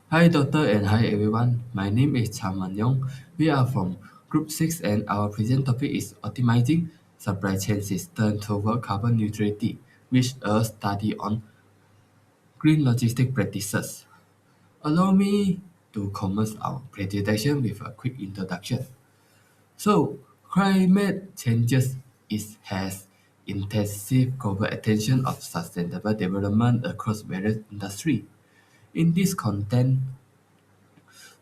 Hi doctor and hi everyone. My name is Yong. We are from Group 6 and our present topic is optimizing supply chain system toward carbon neutrality, which a study on green logistic practices. Allow me to commence our presentation with a quick introduction. So, climate changes has intensive global attention of sustainable development across various industries. In this context,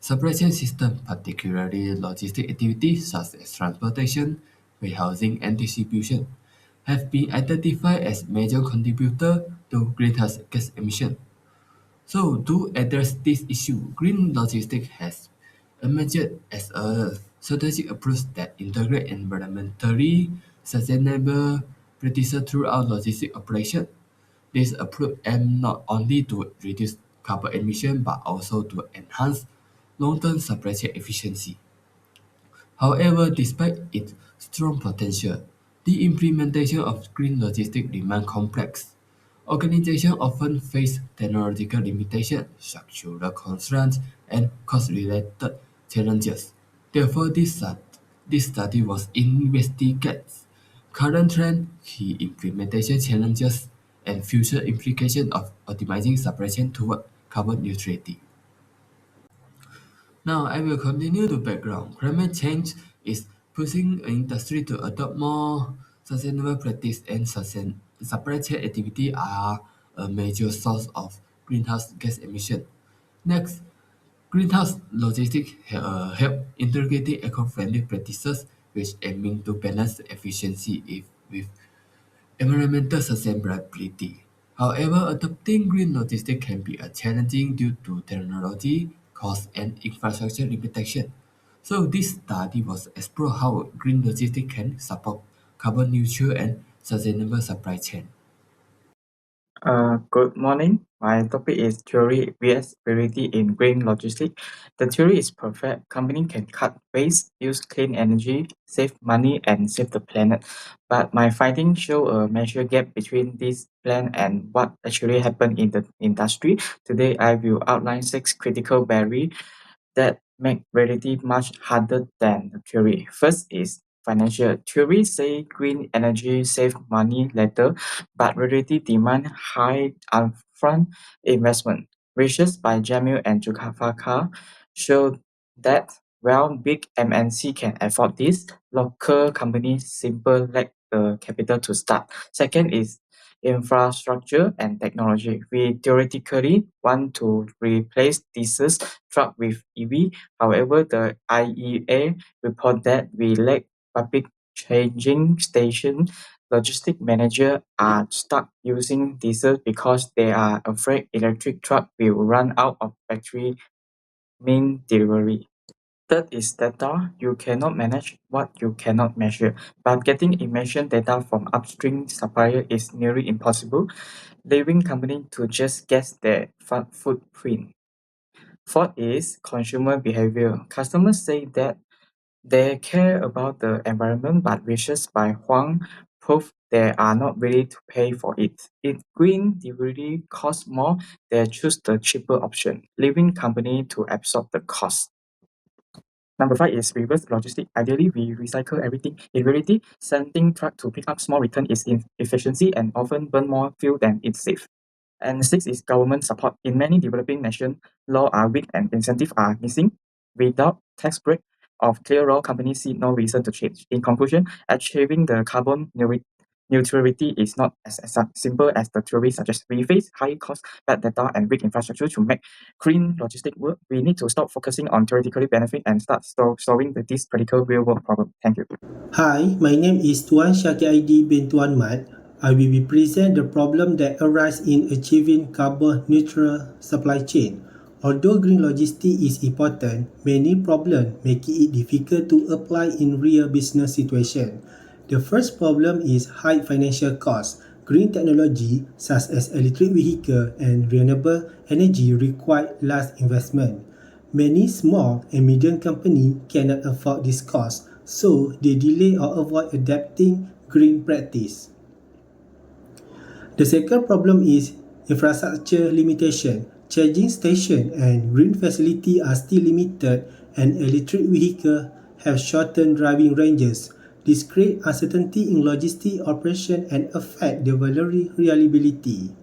supply chain systems, particularly logistic activities such as transportation, warehousing, and distribution, have been identified as major contributors to greenhouse gas emissions. So, to address this issue, green logistics has emerged as a strategic approach that integrates environmentally sustainable practices throughout logistic operations. This approach aims not only to reduce carbon emission but also to enhance long-term supply chain efficiency. However, despite its strong potential, the implementation of green logistics remains complex. Organizations often face technological limitations, structural constraints, and cost-related challenges. Therefore, this study was investigates current trends, key implementation challenges, and future implications of optimizing supply chain toward carbon neutrality. Now, I will continue the background. Climate change is pushing industry to adopt more sustainable practice and supply chain activity are a major source of greenhouse gas emission. Next, greenhouse logistics help integrating eco-friendly practices which aiming to balance efficiency with environmental sustainability. However, adopting green logistics can be a challenging due to technology, cost, and infrastructure limitation. So this study was explore how green logistics can support carbon neutral and sustainable supply chain. Good morning. My topic is theory vs reality in green logistics. The theory is perfect. Company can cut waste, use clean energy, save money, and save the planet. But my findings show a major gap between this plan and what actually happened in the industry. Today, I will outline 6 critical barriers that make reality much harder than the theory. First is financial. Theory say green energy save money later, but reality demand high upfront investment. Research by Jamil and Jukafaka show that while big MNC can afford this, local companies simply lack the capital to start. Second is infrastructure and technology. We theoretically want to replace diesel truck with EV. However, the IEA report that we lack public charging station. Logistic manager are stuck using diesel because they are afraid electric truck will run out of battery main delivery. Third is data. You cannot manage what you cannot measure. But getting emission data from upstream supplier is nearly impossible, leaving company to just guess their footprint. Fourth is consumer behavior. Customers say that they care about the environment, but research by Huang prove they are not ready to pay for it. If green delivery costs more, they choose the cheaper option, leaving company to absorb the cost. Number five is reverse logistics. Ideally, we recycle everything. In reality, sending truck to pick up small return is inefficiency and often burn more fuel than it's safe. And six is government support. In many developing nations, law are weak and incentives are missing. Without tax break of clear law, companies see no reason to change. In conclusion, achieving the carbon neutrality is not as simple as the theory suggests. We face high cost, bad data, and weak infrastructure to make green logistic work. We need to stop focusing on theoretical benefit and start solving this critical real world problem. Thank you. Hi, my name is Tuan Syakir bin Tuan Mat. I will be present the problem that arise in achieving carbon neutral supply chain. Although green logistics is important, many problems make it difficult to apply in real business situation. The first problem is high financial cost. Green technology such as electric vehicle and renewable energy require large investment. Many small and medium companies cannot afford this cost, so they delay or avoid adapting green practice. The second problem is infrastructure limitation. Charging stations and green facilities are still limited, and electric vehicles have shortened driving ranges. This creates uncertainty in logistic operation and affect delivery reliability.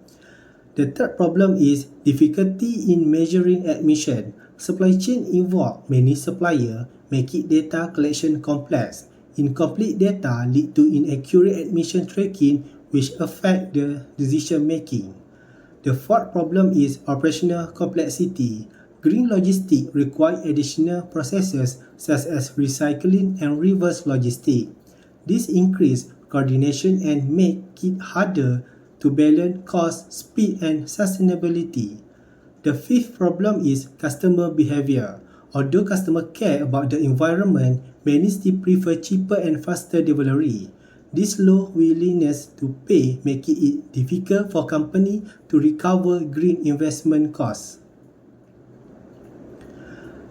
The third problem is difficulty in measuring emission. Supply chain involve many suppliers, making data collection complex. Incomplete data lead to inaccurate emission tracking, which affect the decision making. The fourth problem is operational complexity. Green logistics require additional processes such as recycling and reverse logistics. This increase coordination and make it harder to balance cost, speed, and sustainability. The fifth problem is customer behavior. Although customers care about the environment, many still prefer cheaper and faster delivery. This low willingness to pay makes it difficult for companies to recover green investment costs.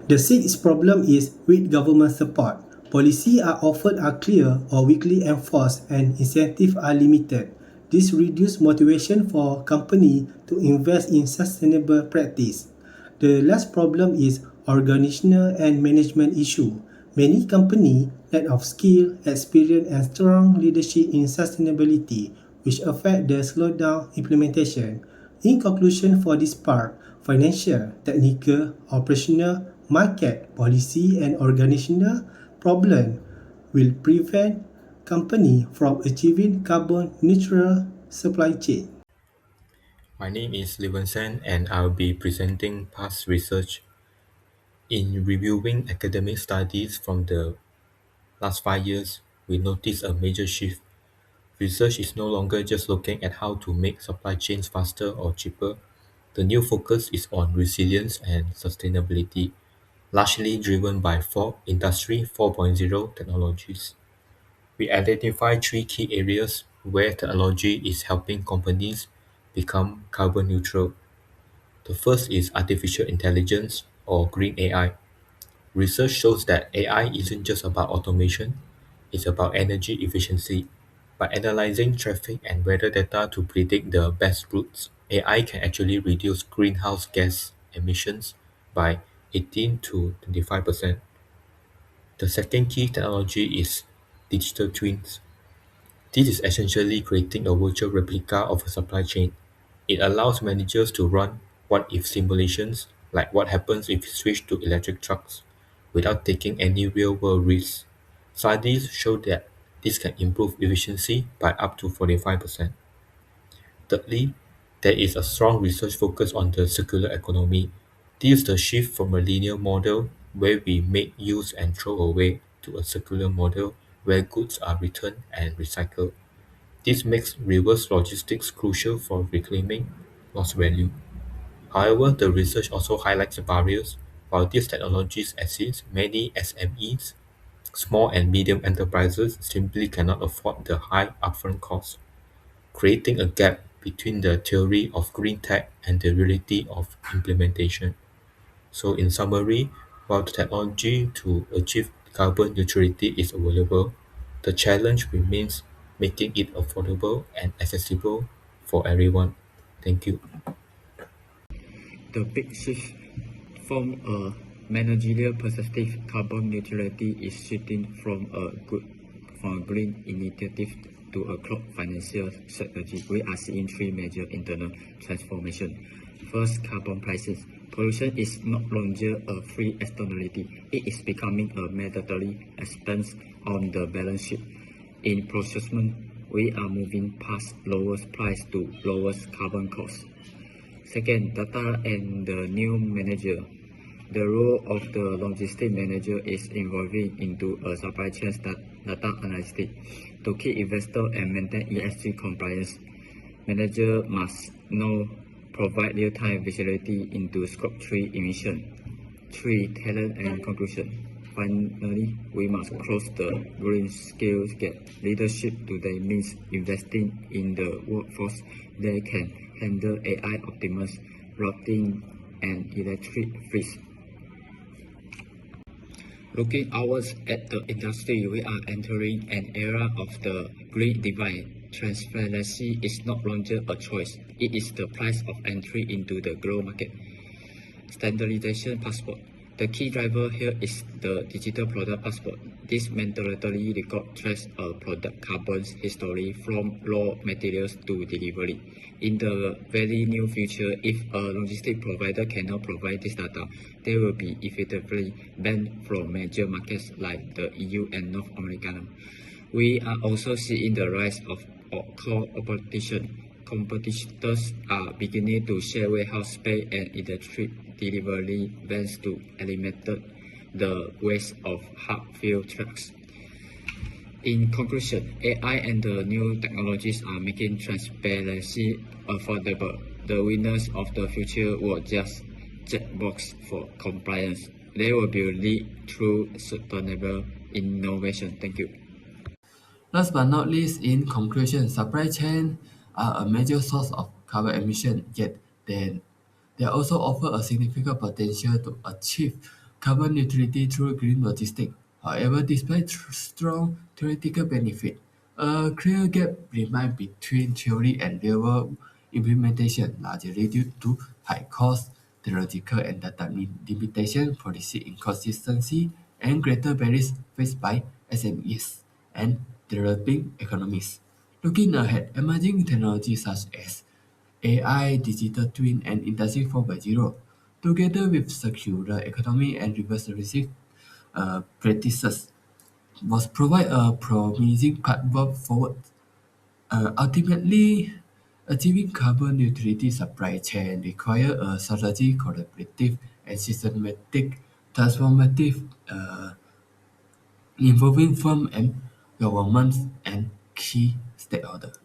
The sixth problem is weak government support. Policies are often unclear or weakly enforced and incentives are limited. This reduces motivation for companies to invest in sustainable practice. The last problem is organizational and management issue. Many companies lack of skill, experience, and strong leadership in sustainability, which affect the slowdown implementation. In conclusion for this part, financial, technical, operational, market, policy, and organizational problems will prevent companies from achieving carbon neutral supply chain. My name is Liwensen and I'll be presenting past research. In reviewing academic studies from the last 5 years, we noticed a major shift. Research is no longer just looking at how to make supply chains faster or cheaper. The new focus is on resilience and sustainability, largely driven by Industry 4.0 technologies. We identify three key areas where technology is helping companies become carbon neutral. The first is artificial intelligence or green AI. Research shows that AI isn't just about automation, it's about energy efficiency. By analyzing traffic and weather data to predict the best routes, AI can actually reduce greenhouse gas emissions by 18 to 25%. The second key technology is digital twins. This is essentially creating a virtual replica of a supply chain. It allows managers to run what-if simulations, like what happens if you switch to electric trucks, without taking any real-world risks. Studies show that this can improve efficiency by up to 45%. Thirdly, there is a strong research focus on the circular economy. This is the shift from a linear model where we make, use, and throw away to a circular model where goods are returned and recycled. This makes reverse logistics crucial for reclaiming lost value. However, the research also highlights the barriers. While these technologies exist, many SMEs, small and medium enterprises, simply cannot afford the high upfront costs, creating a gap between the theory of green tech and the reality of implementation. So in summary, while the technology to achieve carbon neutrality is available, the challenge remains making it affordable and accessible for everyone. Thank you. The big shift from a managerial perspective, carbon neutrality is shifting from a green initiative to a cloud financial strategy. We are seeing three major internal transformations. First, carbon prices. Pollution is no longer a free externality. It is becoming a mandatory expense on the balance sheet. In procurement, we are moving past lowest price to lowest carbon cost. Second, data and the new manager. The role of the logistics manager is evolving into a supply chain data analyst. To keep investor and maintain ESG compliance, manager must now provide real-time visibility into Scope 3 emission. 3. Talent and conclusion. Finally, we must close the green skills gap. Leadership today means investing in the workforce that can handle AI optimus, routing, and electric fleets. Looking outwards at the industry, we are entering an era of the green divide. transparency is no longer a choice, it is the price of entry into the global market. Standardization passport. The key driver here is the digital product passport. This mandatory record traces a product carbon history from raw materials to delivery. In the very near future, if a logistic provider cannot provide this data, they will be effectively banned from major markets like the EU and North America. We are also seeing the rise of co-opetition. Competitors are beginning to share warehouse space and electric delivery vans to eliminate the waste of hard-fuel trucks. In conclusion, AI and the new technologies are making transparency affordable. The winners of the future will just checkbox for compliance. They will be led through sustainable innovation. Thank you. Last but not least, in conclusion, supply chain are a major source of carbon emission, yet they also offer a significant potential to achieve carbon neutrality through green logistics. However, despite strong theoretical benefit, a clear gap remains between theory and real-world implementation, largely due to high cost, theoretical and data limitation, policy inconsistency, and greater barriers faced by SMEs and developing economies. Looking ahead, emerging technologies such as AI, digital twin, and Industry 4.0, together with circular economy and reverse recycling practices, must provide a promising platform forward. Ultimately, achieving carbon neutrality supply chain require a strategy, collaborative, and systematic transformative involving firm and governments and key stakeholders.